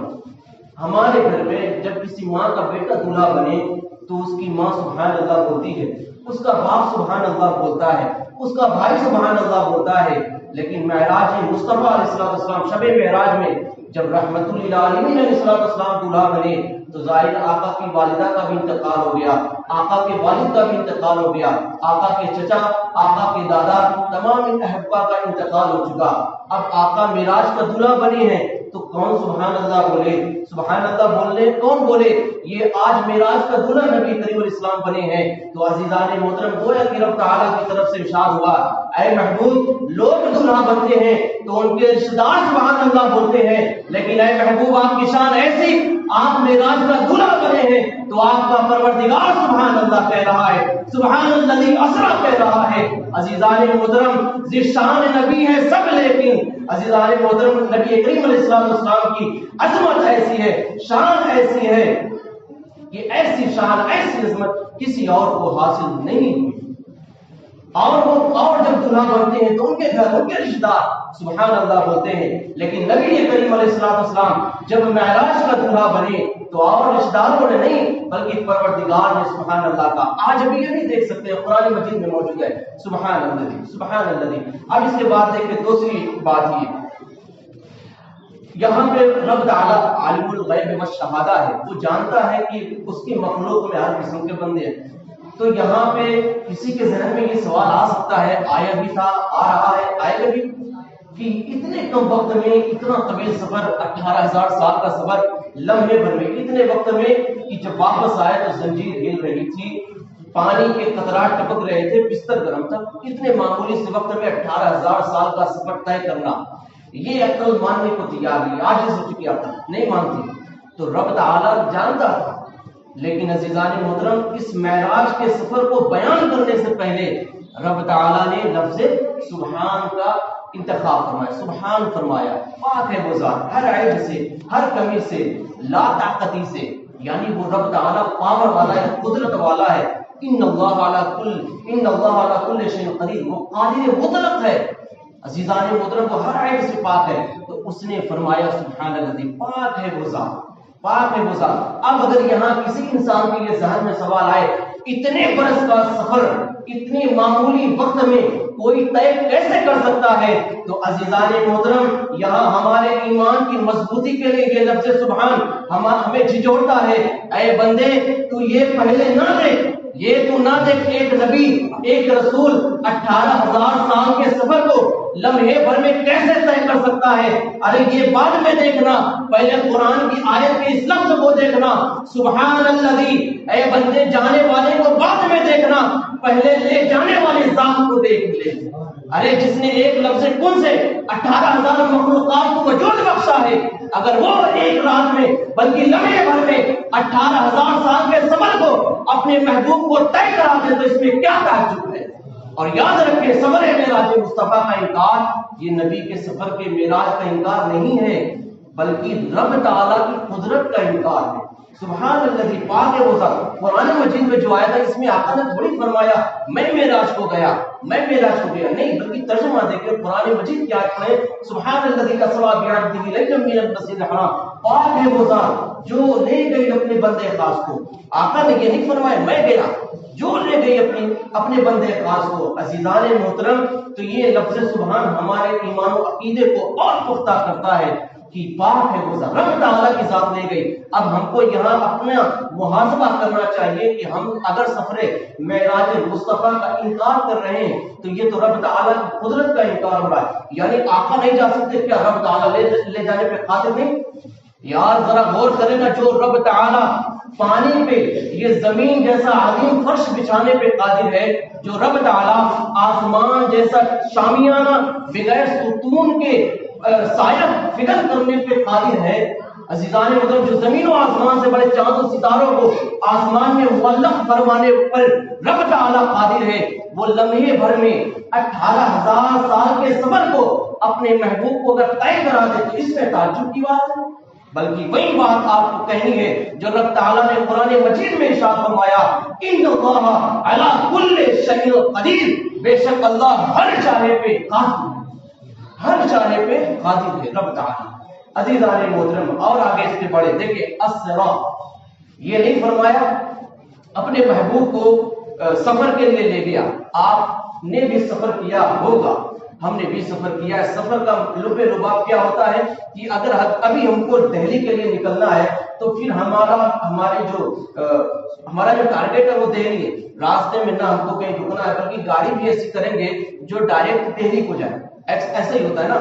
ہمارے گھر میں جب کسی ماں کا بیٹا دولہا بنے تو اس کی ماں سبحان اللہ بولتی ہے، اس کا باپ سبحان اللہ بولتا ہے، اس کا بھائی سبحان اللہ بولتا ہے۔ لیکن معراج مصطفیٰ علیہ السلام، شب معراج میں جب رحمت للعالمین علیہ السلام دولہا بنے تو ظاہر آقا کی والدہ کا بھی انتقال ہو گیا، آقا کے والد کا بھی انتقال ہو گیا، آقا کے چچا، آقا کے دادا، تمام احبا کا انتقال ہو چکا۔ اب آقا معراج کا دولہا بنے ہیں تو کون سبحان اللہ بولے؟ سبحان اللہ بولنے کون بولے؟ یہ آج معراج کا دولہا نبی کریم علیہ السلام بنے ہیں۔ تو عزیزان محترم، گویا کہ رب تعالیٰ کی طرف سے ارشاد ہوا، اے محبوب، لوگ دولہا بنتے ہیں تو ان کے رشتہ دار سبحان اللہ بولتے ہیں، لیکن اے محبوب آپ کی شان ایسی، آپ معراج کا دولہا بنے ہیں تو آپ کا پروردگار سبحان اللہ کہہ رہا ہے، سبحان الذی اسریٰ کہہ رہا ہے۔ عزیزان محترم، ذیشان نبی ہے سب، لیکن عزیزان محترم نبی کریم علیہ السلام کی عظمت ایسی ہے، شان ایسی ہے کہ ایسی شان، ایسی عظمت کسی اور کو حاصل نہیں ہوئی۔ اور جب دولہا بنتے ہیں تو ان کے گھر، ان کے رشتہ دار سبحان اللہ بولتے ہیں، لیکن نبی کریم علیہ السلام جب معراج کا دولہا بنے تو اور رشتہ داروں نے نہیں بلکہ پروردگار نے سبحان اللہ کا۔ آج بھی یہ نہیں دیکھ سکتے، قرآن مجید میں موجود ہے، سبحان اللہ، سبحان اللہ۔ اب اس کے بعد دیکھیں دوسری بات یہ، یہاں پہ رب تعالیٰ عالم الغیب والشہادہ ہے، وہ جانتا ہے کہ اس کی مخلوق میں ہر قسم کے بندے ہیں۔ تو یہاں پہ کسی کے ذہن میں یہ سوال آ سکتا ہے، آیا بھی تھا، آ رہا ہے، آئے گا بھی، کہ اتنے کم وقت میں اتنا طویل سفر، 18,000 سال کا سفر لمحے بھر میں، اتنے وقت میں کہ جب واپس آئے تو زنجیر ہل رہی تھی، پانی کے قطرات ٹپک رہے تھے، بستر گرم تھا، اتنے معمولی سے وقت میں 18,000 سال کا سفر طے کرنا، یہ عقل ماننے کو تیار نہیں، عاجز ہو چکی عقل نہیں مانتی۔ تو رب تعالیٰ جانتا تھا، لیکن عزیزان محترم اس معراج کے سفر کو بیان کرنے سے پہلے رب تعالیٰ نے لفظ سبحان کا انتخاب فرمایا، سبحان فرمایا، پاک ہے وہ ذات ہر عیب سے، ہر کمی سے، لا طاقتی سے، یعنی وہ رب تعالیٰ پاور والا ہے، قدرت والا ہے۔ ان اللہ علی کل شیء قدیر، وہ قادر مطلق ہے، عزیزان محترم وہ ہر عیب سے پاک ہے۔ تو اس نے فرمایا سبحان اللہ، پاک ہے وہ ذات، پاک ہے وہ ذات۔ اب اگر یہاں کسی انسان کے لیے ذہن میں سوال آئے، اتنے برس کا سفر اتنے معمولی وقت میں کوئی طے کیسے کر سکتا ہے؟ تو عزیزان محترم یہاں ہمارے ایمان کی مضبوطی کے لیے یہ لفظ سبحان ہمیں جھجھوڑتا ہے، اے بندے تو یہ پہلے نہ دیکھ، یہ تو نہ دیکھ ایک نبی، ایک رسول 18,000 سال کے سفر کو لمحے بھر میں کیسے طے کر سکتا ہے؟ ارے یہ بعد میں دیکھنا، پہلے قرآن کی آیت کے اس لفظ کو دیکھنا، سبحان الذی، اے بندے جانے والے کو بعد میں دیکھنا، پہلے لے جانے والے ذات کو دیکھ لے۔ ارے جس نے ایک لفظ کن سے 18,000 مخلوقات کو وجود بخشا ہے، اگر وہ ایک رات میں بلکہ لمحے بھر میں 18,000 سال کے سفر کو اپنے محبوب کو طے کرا دے تو اس میں کیا تعجب ہے؟ اور یاد رکھیں، سفر معراج مصطفیٰ کا انکار یہ نبی کے سفر کے معراج کا انکار نہیں ہے، بلکہ رب تعالیٰ کی قدرت کا انکار ہے۔ سبحان اللہ، پاک ہے وہ ذات۔ قرآن مجید میں جو آیا تھا اس میں آقا نے تھوڑی فرمایا میں معراج کو گیا، میں معراج کو گیا، نہیں، بلکہ ترجمہ دیکھیں قرآن مجید کیا ہے، سبحان الذی اسریٰ بعبدہ لیلا من المسجد الحرام، پاک ہے وہ ذات جو لے گئی اپنے بندے خاص کو۔ آقا نے یہ نہیں فرمایا میں گیا، جو لے گئی اپنے بندے خاص کو۔ عزیزان محترم تو یہ لفظ سبحان ہمارے ایمان و عقیدے کو اور پختہ کرتا ہے کہ پاک ہے وہ ذات، رب تعالیٰ کی ذات لے گئی۔ اب ہم کو یہاں اپنا محاسبہ کرنا چاہیے کہ ہم اگر سفر معراج مصطفیٰ کا انکار کر رہے ہیں تو یہ تو رب تعالیٰ کی قدرت کا انکار ہو رہا ہے، یعنی آقا نہیں جا سکتے، کیا رب تعالیٰ لے جانے پہ قادر نہیں؟ یار ذرا غور کریں نا، جو رب تعالیٰ پانی پہ یہ زمین جیسا عظیم فرش بچھانے پہ قادر ہے، جو رب تعالیٰ آسمان جیسا شامیانہ بغیر ستون کے سایہ فکر کرنے پہ قادر ہے، عزیزان مطلب جو زمین و آسمان سے بڑے چاند و ستاروں کو آسمان میں معلق فرمانے پر رب تعالیٰ قادر ہے، وہ لمحے بھر میں 18,000 سال کے سفر کو اپنے محبوب کو اگر طے کرا دے تو اس میں تعجب کی بات ہے؟ بلکہ وہی بات آپ کو کہنی ہے جو رب تعالیٰ نے قرآن مجید میں ارشاد فرمایا، ان اللہ علی کل شیء قدیر، بے شک اللہ ہر چاہے پہ قادر ہے، ہر چاہے پہ قادر ہے رب تعالی۔ عزیزان محترم اور آگے اس کے بڑے دیکھیں اسرا، یہ نہیں فرمایا اپنے محبوب کو سفر کے لیے لے گیا، آپ نے بھی سفر کیا ہوگا، ہم نے بھی سفر کیا ہے۔ سفر کا لب لباب کیا ہوتا ہے کہ اگر ابھی ہم کو دہلی کے لیے نکلنا ہے تو پھر ہمارا جو ٹارگیٹ ہے وہ دہلی ہے، راستے میں نہ ہم کو کہیں رکنا ہے، بلکہ گاڑی بھی ایسی کریں گے جو ڈائریکٹ دہلی کو جائے، ایسا ہی ہوتا ہے نا،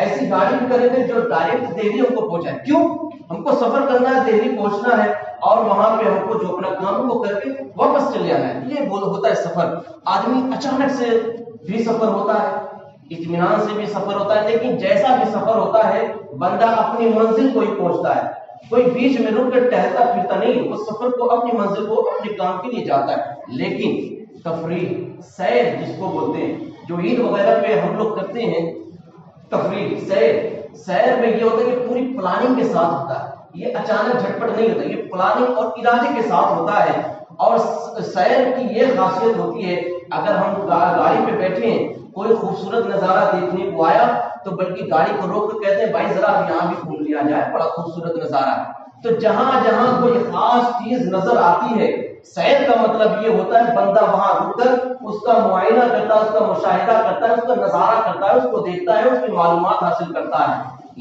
ایسی گاڑی بھی کریں گے جو ڈائریکٹ دہلی ہم کو پہنچائے۔ کیوں؟ ہم کو سفر کرنا ہے، دہلی پہنچنا ہے اور وہاں پہ ہم کو جو اپنا کام کو کر کے واپس چلے آنا ہے، یہ ہوتا ہے سفر۔ آدمی اچانک سے بھی سفر ہوتا ہے، اطمینان سے بھی سفر ہوتا ہے، لیکن جیسا بھی سفر ہوتا ہے بندہ اپنی منزل کو ہی پہنچتا ہے، کوئی بیچ میں رک کر ٹہلتا پھرتا نہیں، وہ سفر کو اپنی منزل کو اپنے کام کے لیے جاتا ہے۔ لیکن تفریح، سیر جس کو بولتے ہیں، جو عید وغیرہ پہ ہم لوگ کرتے ہیں تفریح، سیر میں یہ ہوتا ہے کہ پوری پلاننگ کے ساتھ ہوتا ہے، یہ اچانک جھٹپٹ نہیں ہوتا، یہ پلاننگ اور ارادے کے ساتھ ہوتا ہے۔ اور سیر کی یہ خاصیت ہوتی ہے، اگر ہم گاڑی پہ بیٹھے ہیں، کوئی خوبصورت نظارہ دیکھنے کو آیا تو بلکہ گاڑی کو روک کر کہتے ہیں بھائی ذرا یہاں بھی گھوم لیا جائے، بڑا خوبصورت نظارہ ہے۔ تو جہاں جہاں کوئی خاص چیز نظر آتی ہے، سیر کا مطلب یہ ہوتا ہے بندہ وہاں رک کر اس کا معائنہ کرتا ہے، اس کا مشاہدہ کرتا ہے، اس کا نظارہ کرتا ہے، اس کو دیکھتا ہے، اس کی معلومات حاصل کرتا ہے،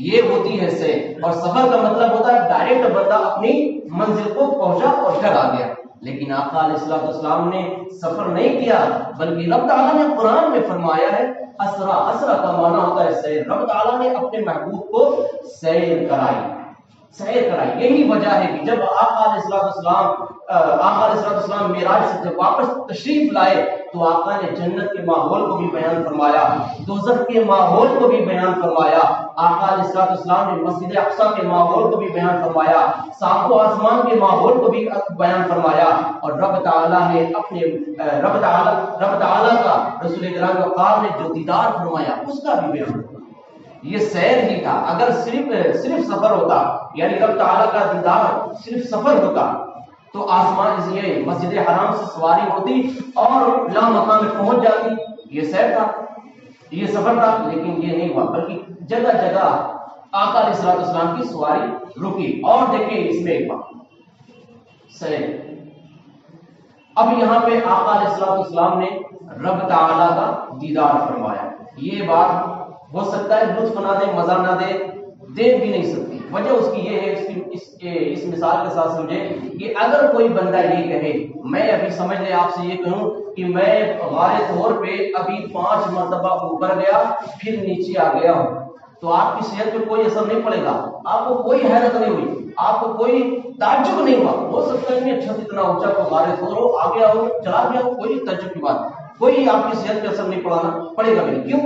یہ ہوتی ہے سیر۔ اور سفر کا مطلب ہوتا ہے ڈائریکٹ بندہ اپنی منزل کو پہنچا اور گھر آ گیا۔ لیکن آقا علیہ السلام نے سفر نہیں کیا، بلکہ رب تعالیٰ نے قرآن میں فرمایا ہے اسرا، اسرا کا معنی ہوتا ہے سیر۔ رب تعالیٰ نے اپنے محبوب کو سیر کرائی، یہی وجہ ہے کہ جب آقا علیہ السلام معراج سے جب واپس تشریف لائے تو آقا نے جنت کے ماحول کو بھی بیان فرمایا، دوزخ کے ماحول کو بھی بیان فرمایا، آقا علیہ السلام نے مسجد اقصی کے ماحول کو بھی بیان فرمایا، سات و آسمان کے ماحول کو بھی بیان فرمایا، اور رب تعالیٰ نے اپنے رب تعالیٰ کا رسول کرام وقار نے جو دیدار فرمایا اس کا بھی بیان فرمایا۔ یہ سیر ہی تھا۔ اگر صرف سفر ہوتا، یعنی رب تعالیٰ کا دیدار صرف سفر ہوتا تو آسمان یہ مسجد حرام سے سواری ہوتی اور لا مقام میں پہنچ جاتی، یہ سیر تھا، یہ سفر تھا، لیکن یہ نہیں ہوا، بلکہ جگہ جگہ آقا علیہ السلام کی سواری رکی۔ اور دیکھیں اس میں ایک بات سیر، اب یہاں پہ آقا علیہ السلام نے رب تعالیٰ کا دیدار فرمایا، یہ بات ہو سکتا ہے لطف نہ دے، مزہ نہ دے، دے بھی نہیں سکتی۔ وجہ اس کی یہ ہے، اس مثال کے ساتھ سمجھے کہ اگر کوئی بندہ یہ کہے، میں ابھی سمجھ لے آپ سے یہ کہوں کہ میں غار طور پہ ابھی 5 مرتبہ اوپر گیا پھر نیچے آ گیا ہوں، تو آپ کی صحت پہ کوئی اثر نہیں پڑے گا، آپ کو کوئی حیرت نہیں ہوئی، آپ کو کوئی تعجب نہیں ہوا۔ ہو سکتا ہے کہ چھت اتنا اونچا کو غار طور ہو، آ گیا ہو، چلا گیا ہو، کوئی تعجب کی بات، کوئی آپ کی صحت پہ اثر نہیں پڑے گا بھی۔ کیوں؟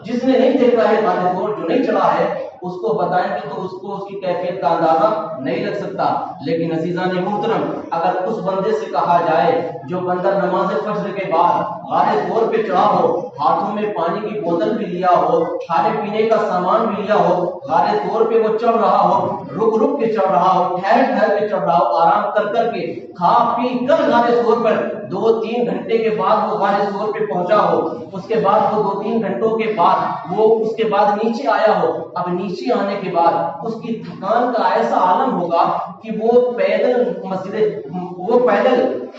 جس نے نہیں دیکھا ہے غار طور، جو نہیں چلا ہے، اس کو بتائیں گے تو اس کو اس کی کیفیت کا اندازہ نہیں لگ سکتا۔ لیکن عزیزان محترم، اگر اس بندے سے کہا جائے جو بندہ نماز فجر کے بعد غار طور پہ چڑھا ہو، ہاتھوں میں پانی کی بوتل بھی لیا ہو، کھانے پینے کا سامان بھی لیا ہو، غار طور پہ وہ چڑھ رہا ہو، رک کے چڑھ رہا ہو، ٹھہر کے چڑھ رہا ہو، آرام کر کے کھا پی کر غار طور پر 2-3 گھنٹے کے بعد وہ غار طور پہ پہنچا ہو، اس کے بعد وہ 2-3 گھنٹوں کے بعد وہ اس کے بعد نیچے آیا ہو، اب نیچے آنے کے بعد اس کی تھکان کا ایسا عالم ہوگا کہ وہ پیدل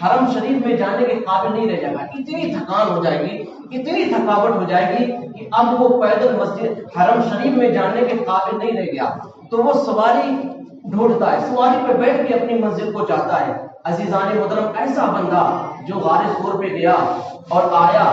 حرم شریف میں جانے کے قابل نہیں رہ جائے گا، اتنی تھکان ہو جائے گی، اتنی تھکاوٹ ہو جائے گی کہ اب وہ پیدل مسجد حرم شریف میں جانے کے قابل نہیں رہ گیا، تو وہ سواری ڈھونڈتا ہے، سواری پہ بیٹھ کے اپنی منزل کو جاتا ہے۔ عزیزان محترم، ایسا بندہ جو غار طور پہ گیا اور آیا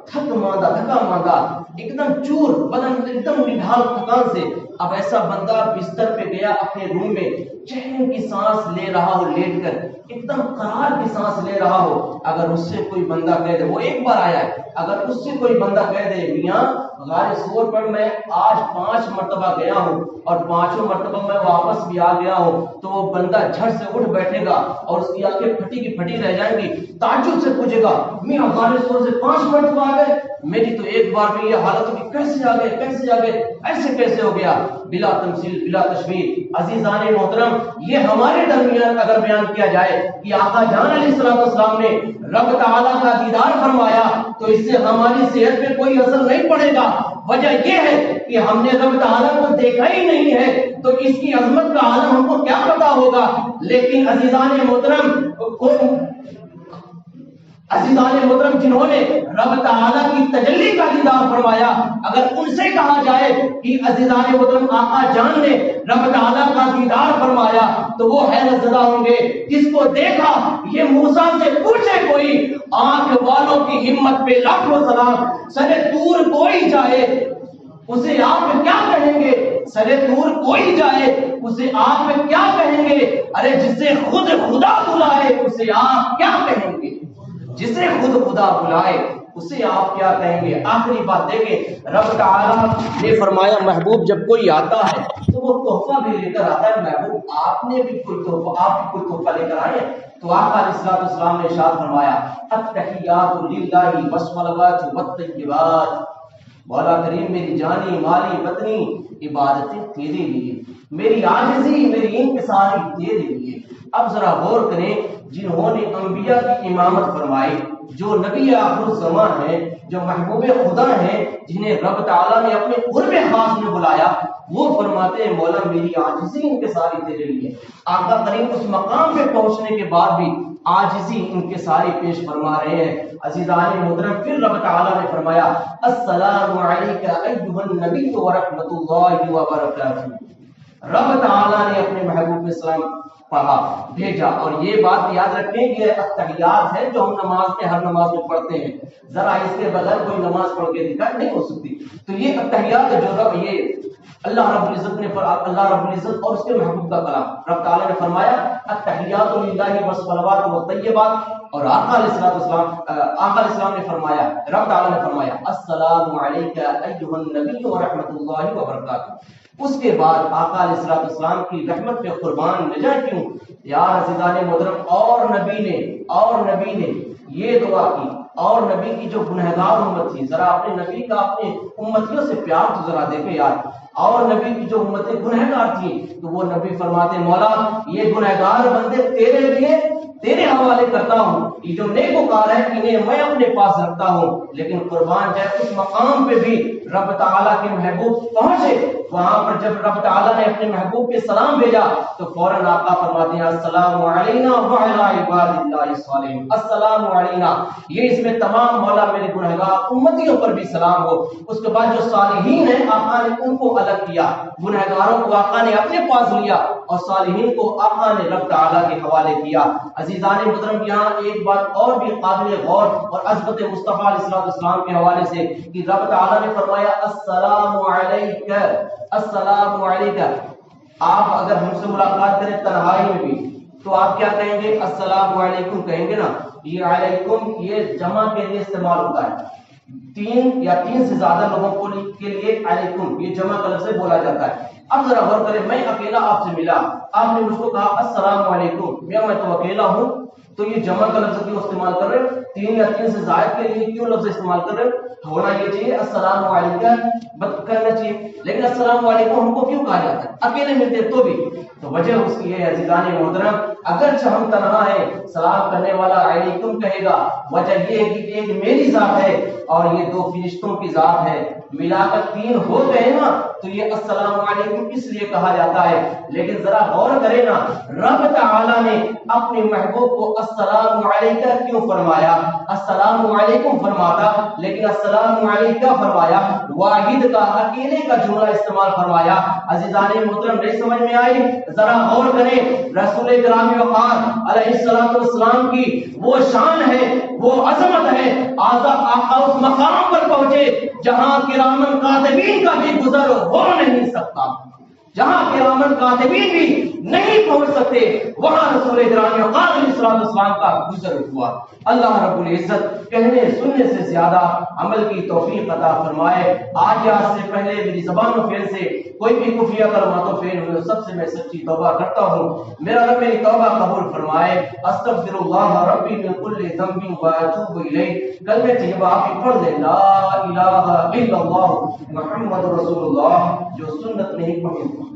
تھکا ماندہ، ایک دم چور بدن، ایک دم نڈھال تھکان سے، اب ایسا بندہ بستر پہ گیا اپنے روم میں، چین کی سانس لے رہا ہو لیٹ کر، ایک دم قرار کی سانس لے رہا ہو، اگر اس سے کوئی بندہ کہہ دے، وہ ایک بار آیا ہے، اگر اس سے کوئی بندہ کہہ دے میاں غار طور پر میں آج 5 مرتبہ گیا ہوں اور 5 مرتبہ میں واپس بھی آ گیا ہوں، تو وہ بندہ جھٹ سے اٹھ بیٹھے گا اور اس کی آنکھیں پھٹی کی پھٹی رہ جائیں گی، تعجب سے پوچھے گا میاں غار طور سے 5 مرتبہ آ گئے، میری تو ایک بار میں یہ حالت ہوگی، کیسے آ گئے، ایسے کیسے ہو گیا؟ بلا تمثیل بلا تشبیہ۔ عزیزان محترم، یہ ہمارے درمیان اگر بیان کیا جائے کہ آقا جان علیہ السلام نے رب تعالیٰ کا دیدار فرمایا تو اس سے ہماری صحت پہ کوئی اثر نہیں پڑے گا، وجہ یہ ہے کہ ہم نے رب تعالیٰ کو دیکھا ہی نہیں ہے، تو اس کی عظمت کا عالم ہم کو کیا پتا ہوگا۔ لیکن عزیزان محترم جنہوں نے رب تعالیٰ کی تجلی کا دیدار فرمایا، اگر ان سے کہا جائے کہ عزیزان محترم آقا جان نے رب تعالیٰ کا دیدار فرمایا، تو وہ حیرت زدہ ہوں گے۔ جس کو دیکھا یہ موسیٰ سے پوچھے کوئی، آنکھ والوں کی ہمت پہ لاکھوں سلام۔ سر طور کوئی جائے اسے آپ کیا کہیں گے، سر طور کوئی جائے اسے آپ کیا کہیں گے، ارے جسے خود خدا بلائے اسے آپ کیا کہیں گے، جسے خود خدا بلائے اسے آپ کیا کہیں گے۔ آخری بات دیکھیں، رب تعالیٰ نے فرمایا محبوب جب کوئی آتا ہے تو وہ تحفہ بھی لے کر آتا ہے۔ محبوب آپ نے بھی کوئی تحفہ، آپ بھی کوئی تحفہ لے کر آئے ہیں؟ تو آقا علیہ السلام نے ارشاد فرمایا التحیات للہ والصلوات والطیبات، مولا کریم میری جانی مالی بدنی عبادتیں تیرے لیے، میری عاجزی میری انکساری تیرے لیے۔ اب ذرا غور کریں، جنہوں نے انبیاء کی امامت فرمائی، جو نبی آخر الزمان ہیں، جو محبوب خدا ہیں، جنہیں رب تعالیٰ نے اپنے قرب خاص میں بلایا، وہ فرماتے ہیں مولا میری عاجزی انکساری تیرے لیے۔ آقا کریم اس مقام پہ پہنچنے کے بعد بھی عاجزی انکساری پیش فرما رہے ہیں۔ عزیزان محترم پھر رب تعالیٰ نے فرمایا السلام علیک ایھا النبی ورحمۃ اللہ وبرکاتہ۔ رب تعالیٰ نے اپنے محبوب میں سلام پڑھا، بھیجا، اور یہ بات یاد رکھیں کہ التحیات ہے جو ہم نماز میں ہر نماز میں پڑھتے ہیں، ذرا اس کے بغیر کوئی نماز پڑھ کے دکھا نہیں ہو سکتی۔ تو یہ التحیات ہے جو رب، یہ اللہ رب العزت نے اللہ رب العزت اور اس کے محبوب کا کلام، رب تعالیٰ نے فرمایا التحیات للہ والصلوات والطیبات، اور آقا علیہ السلام نے فرمایا، رب تعالیٰ نے فرمایا السلام علیک ایھا النبی ورحمۃ اللہ وبرکاتہ۔ اس کے بعد آقا علیہ السلام کی رحمت پہ قربان نہ جائے کیوں یار عزیزان محترم، اور نبی نے یہ دعا کی، اور نبی کی جو گنہگار امت تھی، ذرا اپنے نبی کا اپنے امتیوں سے پیار تو ذرا دیکھیں یار، اور نبی کی جو امتیں گنہگار تھیں تو وہ نبی فرماتے مولا یہ گنہگار بندے تیرے لیے تیرے حوالے کرتا ہوں، یہ جو نیکوکار ہے انہیں میں اپنے پاس رکھتا ہوں۔ لیکن قربان جائے اس مقام پہ بھی رب تعالیٰ کے محبوب پہنچے، وہاں پر جب رب تعالیٰ نے اپنے محبوب کے سلام بھیجا تو فوراً آقا فرماتے ہیں السلام علینا وعلی عباد اللہ الصالحین، السلام علینا، یہ اس میں تمام مولا میرے گنہگار امتیوں پر بھی سلام ہو۔ اس کے بعد جو صالحین ہیں آقا نے ان کو الگ کیا، گنہگاروں کو آقا نے اپنے پاس لیا اور صالحین کو آقا نے رب تعالیٰ کے حوالے کیا۔ عزیزان محترم یہاں ایک بات اور بھی قابل غور اور عظمت مصطفیٰ علیہ السلام کے حوالے سے کہ رب تعالیٰ نے فرمایا السلام علیک، السلام علیک۔ آپ اگر ہم سے ملاقات کریں تنہائی میں بھی تو آپ کیا کہیں گے؟ السلام علیکم کہیں گے نا۔ یہ علیکم یہ جمع کے لیے استعمال ہوتا ہے، تین یا تین سے زیادہ لوگوں کے لیے علیکم یہ جمع کا لفظ بولا جاتا ہے۔ اب ذرا غور کریں، میں اکیلا آپ سے ملا، آپ نے مجھ کو کہا السلام علیکم، میں تو اکیلا ہوں، تو یہ جمع کا لفظ کیوں استعمال کر رہے ہیں؟ تین یا تین سے زائد کے لیے کیوں لفظ استعمال کر رہے ہیں؟ ہونا یہ چاہیے السلام علیکم کرنا چاہیے، لیکن السلام علیکم ہم کو کیوں کہا جاتا ہے اکیلے ملتے تو بھی؟ تو وجہ اس کی ہے عزیزان محترم، اگرچہ ہم تنہا ہیں سلام کرنے والا علیکم کہے گا، وجہ یہ ہے کہ ایک میری ذات ہے اور یہ دو فرشتوں کی ذات ہے، ملا کر تین ہو گئے نا، تو یہ السلام علیکم اس لیے کہا جاتا ہے۔ لیکن ذرا غور کرے نا، رب تعالیٰ نے اپنے محبوب کو السلام علیکم کیوں فرمایا؟ السلام علیکم فرماتا لیکن السلام علیکم فرمایا، واحد کا اکیلے کا جملہ استعمال فرمایا۔ عزیزان محترم نہیں سمجھ میں آئی؟ ذرا غور کریں، رسول گرامی وقار علیہ السلام کی وہ شان ہے، وہ عظمت ہے، آقا اس مقام پر پہنچے جہاں کرامن کاتبین کا بھی گزر ہو نہیں سکتا، جہاں کرامن کاتبین بھی نہیں پہنچ سکتے، وہاں رسول گرامی وقار علیہ السلام کا گزر ہوا۔ اللہ رب العزت کہنے سننے سے زیادہ عمل کی توفیق عطا فرمائے۔ آج یا آج سے پہلے میری زبان و فعل سے کوئی بھی کفریہ کلمات و فعل ہوئے سب سے میں سچی توبہ کرتا ہوں، میرا رب میری توبہ قبول فرمائے۔ استغفر اللہ ربی من کل ذنب واتوب الیہ۔ کلمہ طیبہ آپ پڑھ لیں، لا الہ الا اللہ محمد رسول اللہ، جو سنت نہیں پڑھی۔